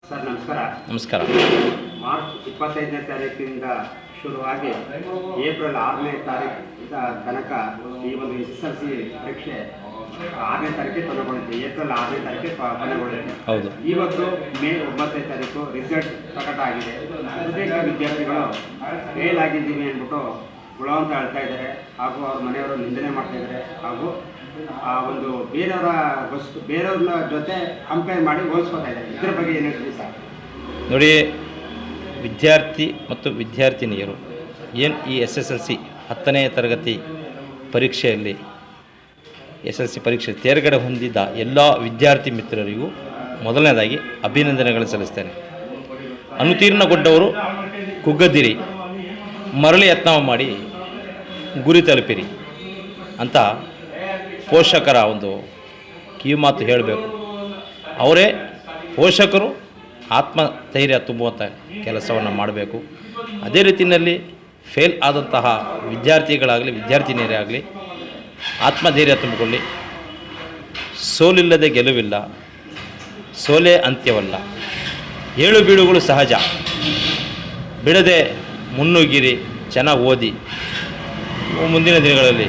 Sir ನಮಸ್ಕಾರ. ನಮಸ್ಕಾರ. March 25ನೇ ತಾರೀಕಿನಿಂದ ಶುರುವಾಗಿ ಏಪ್ರಿಲ್ 6ನೇ ತಾರೀಕು ತನಕ ಈ ಒಂದು SSLC ಪರೀಕ್ಷೆ 6ನೇ ತಾರೀಕಿಗೆ ಕೊನೆಗೊಳ್ಳುತ್ತೆ. ಏಪ್ರಿಲ್ 6ನೇ ತಾರೀಕಿಗೆ ಕೊನೆಗೊಳ್ಳುತ್ತೆ. ಹೌದು. ಇವತ್ತು ಮೇ 9ನೇ ತಾರೀಕು ರಿಸಲ್ಟ್ ಪ್ರಕಟ ಆಗಿದೆ. ಬಹುತೇಕ ವಿದ್ಯಾರ್ಥಿಗಳು ಫೇಲ್ ಆಗಿದ್ದೀವಿ ಅಂದ್ಬಿಟ್ಟು ಗುಳ ಅಂತ ಹೇಳ್ತಾ ಇದ್ದಾರೆ, ಹಾಗೂ ಅವ್ರ ಮನೆಯವರು ನಿಂದನೆ ಮಾಡ್ತಾ ಇದ್ದಾರೆ, ಹಾಗೂ ಆ ಒಂದು ಬೇರೆಯವ್ರನ್ನ ಜೊತೆ ಕಂಪೇರ್ ಮಾಡಿ ಹೋಲಿಸ್ಕೊತಾ ಇದ್ದಾರೆ. ಇದ್ರ ಬಗ್ಗೆ ಏನು ಹೇಳ್ತೀವಿ ಸರ್? ನೋಡಿ, ವಿದ್ಯಾರ್ಥಿ ಮತ್ತು ವಿದ್ಯಾರ್ಥಿನಿಯರು ಏನು ಈ SSLC 10ನೇ ತರಗತಿ ಪರೀಕ್ಷೆಯಲ್ಲಿ SSLC ಪರೀಕ್ಷೆ ತೇರ್ಗಡೆ ಹೊಂದಿದ್ದ ಎಲ್ಲ ವಿದ್ಯಾರ್ಥಿ ಮಿತ್ರರಿಗೂ ಮೊದಲನೇದಾಗಿ ಅಭಿನಂದನೆಗಳು ಸಲ್ಲಿಸ್ತೇನೆ. ಅನುತೀರ್ಣಗೊಂಡವರು ಕುಗ್ಗದಿರಿ, ಮರಳಿ ಯತ್ನ ಮಾಡಿ ಗುರಿ ತಲುಪಿರಿ ಅಂತ ಪೋಷಕರ ಒಂದು ಕಿವಿಮಾತು ಹೇಳಬೇಕು. ಅವರೇ ಪೋಷಕರು ಆತ್ಮಧೈರ್ಯ ತುಂಬುವಂಥ ಕೆಲಸವನ್ನು ಮಾಡಬೇಕು. ಅದೇ ರೀತಿಯಲ್ಲಿ ಫೇಲ್ ಆದಂತಹ ವಿದ್ಯಾರ್ಥಿಗಳಾಗಲಿ ವಿದ್ಯಾರ್ಥಿನಿಯರೇ ಆಗಲಿ ಆತ್ಮಧೈರ್ಯ ತುಂಬಿಕೊಳ್ಳಿ. ಸೋಲಿಲ್ಲದೆ ಗೆಲುವಿಲ್ಲ, ಸೋಲೇ ಅಂತ್ಯವಲ್ಲ. ಏಳು ಬೀಳುಗಳು ಸಹಜ, ಬಿಡದೆ ಮುನ್ನುಗ್ಗಿರಿ, ಚೆನ್ನಾಗಿ ಓದಿ. ಮುಂದಿನ ದಿನಗಳಲ್ಲಿ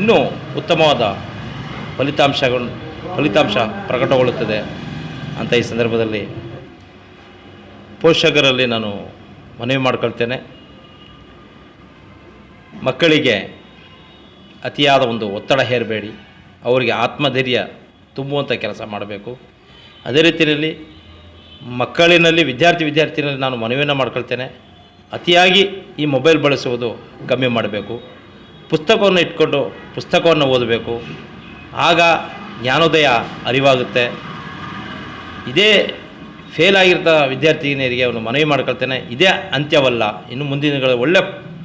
ಇನ್ನೂ ಉತ್ತಮವಾದ ಫಲಿತಾಂಶ ಪ್ರಕಟಗೊಳ್ಳುತ್ತದೆ ಅಂತ ಈ ಸಂದರ್ಭದಲ್ಲಿ ಪೋಷಕರಲ್ಲಿ ನಾನು ಮನವಿ ಮಾಡಿಕೊಳ್ತೇನೆ. ಮಕ್ಕಳಿಗೆ ಅತಿಯಾದ ಒಂದು ಒತ್ತಡ ಹೇರಬೇಡಿ, ಅವರಿಗೆ ಆತ್ಮಧೈರ್ಯ ತುಂಬುವಂಥ ಕೆಲಸ ಮಾಡಬೇಕು. ಅದೇ ರೀತಿಯಲ್ಲಿ ಮಕ್ಕಳಿನಲ್ಲಿ ವಿದ್ಯಾರ್ಥಿನಲ್ಲಿ ನಾನು ಮನವಿಯನ್ನು ಮಾಡ್ಕೊಳ್ತೇನೆ, ಅತಿಯಾಗಿ ಈ ಮೊಬೈಲ್ ಬಳಸುವುದು ಕಮ್ಮಿ ಮಾಡಬೇಕು. ಪುಸ್ತಕವನ್ನು ಇಟ್ಕೊಂಡು ಪುಸ್ತಕವನ್ನು ಓದಬೇಕು, ಆಗ ಜ್ಞಾನೋದಯ ಅರಿವಾಗುತ್ತೆ. ಇದೇ ಫೇಲ್ ಆಗಿರ್ತ ವಿದ್ಯಾರ್ಥಿನಿಯರಿಗೆ ಅವನು ಮನವಿ ಮಾಡ್ಕೊಳ್ತೇನೆ, ಇದೇ ಅಂತ್ಯವಲ್ಲ, ಇನ್ನು ಮುಂದಿನ ದಿನಗಳಲ್ಲಿ ಒಳ್ಳೆ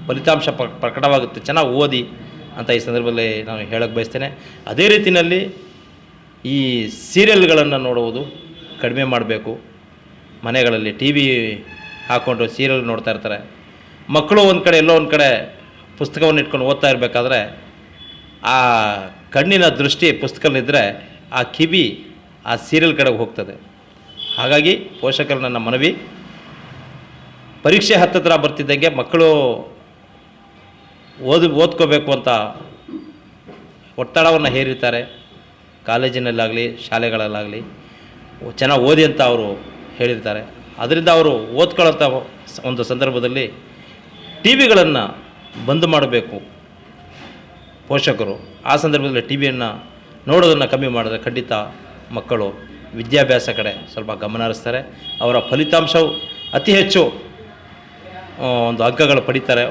ಫಲಿತಾಂಶ ಪ್ರಕಟವಾಗುತ್ತೆ, ಚೆನ್ನಾಗಿ ಓದಿ ಅಂತ ಈ ಸಂದರ್ಭದಲ್ಲಿ ನಾನು ಹೇಳಕ್ಕೆ ಬಯಸ್ತೇನೆ. ಅದೇ ರೀತಿಯಲ್ಲಿ ಈ ಸೀರಿಯಲ್ಗಳನ್ನು ನೋಡುವುದು ಕಡಿಮೆ ಮಾಡಬೇಕು. ಮನೆಗಳಲ್ಲಿ TV ಹಾಕ್ಕೊಂಡು ಸೀರಿಯಲ್ ನೋಡ್ತಾ ಇರ್ತಾರೆ. ಮಕ್ಕಳು ಒಂದು ಕಡೆ ಎಲ್ಲೋ ಒಂದು ಕಡೆ ಪುಸ್ತಕವನ್ನು ಇಟ್ಕೊಂಡು ಓದ್ತಾ ಇರಬೇಕಾದ್ರೆ ಆ ಕಣ್ಣಿನ ದೃಷ್ಟಿ ಪುಸ್ತಕದಲ್ಲಿದ್ದರೆ ಆ ಕಿವಿ ಆ ಸೀರಿಯಲ್ ಕಡೆಗೆ ಹೋಗ್ತದೆ. ಹಾಗಾಗಿ ಪೋಷಕರು ನನ್ನ ಮನವಿ, ಪರೀಕ್ಷೆ ಹತ್ತಿರ ಬರ್ತಿದ್ದಂಗೆ ಮಕ್ಕಳು ಓದ್ಕೋಬೇಕು ಅಂತ ಒತ್ತಡವನ್ನು ಹೇರಿರ್ತಾರೆ. ಕಾಲೇಜಿನಲ್ಲಾಗಲಿ ಶಾಲೆಗಳಲ್ಲಾಗಲಿ ಚೆನ್ನಾಗಿ ಓದಿ ಅಂತ ಅವರು ಹೇಳಿರ್ತಾರೆ. ಅದರಿಂದ ಅವರು ಓದ್ಕೊಳ್ಳೋಂಥ ಒಂದು ಸಂದರ್ಭದಲ್ಲಿ TVಗಳನ್ನು ಬಂದ್ ಮಾಡಬೇಕು ಪೋಷಕರು. ಆ ಸಂದರ್ಭದಲ್ಲಿ TVಯನ್ನು ನೋಡೋದನ್ನು ಕಮ್ಮಿ ಮಾಡಿದ್ರೆ ಖಂಡಿತ ಮಕ್ಕಳು ವಿದ್ಯಾಭ್ಯಾಸ ಕಡೆ ಸ್ವಲ್ಪ ಗಮನ ಹರಿಸ್ತಾರೆ. ಅವರ ಫಲಿತಾಂಶವು ಅತಿ ಹೆಚ್ಚು ಒಂದು ಅಂಕಗಳು ಪಡಿತಾರೆ,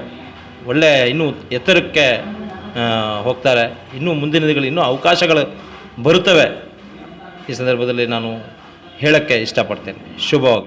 ಒಳ್ಳೆಯ ಇನ್ನೂ ಎತ್ತರಕ್ಕೆ ಹೋಗ್ತಾರೆ. ಇನ್ನೂ ಮುಂದಿನ ದಿನಗಳಲ್ಲಿ ಇನ್ನೂ ಅವಕಾಶಗಳು ಬರುತ್ತವೆ. ಈ ಸಂದರ್ಭದಲ್ಲಿ ನಾನು ಹೇಳೋಕ್ಕೆ ಇಷ್ಟಪಡ್ತೇನೆ. ಶುಭವಾಗಲಿ.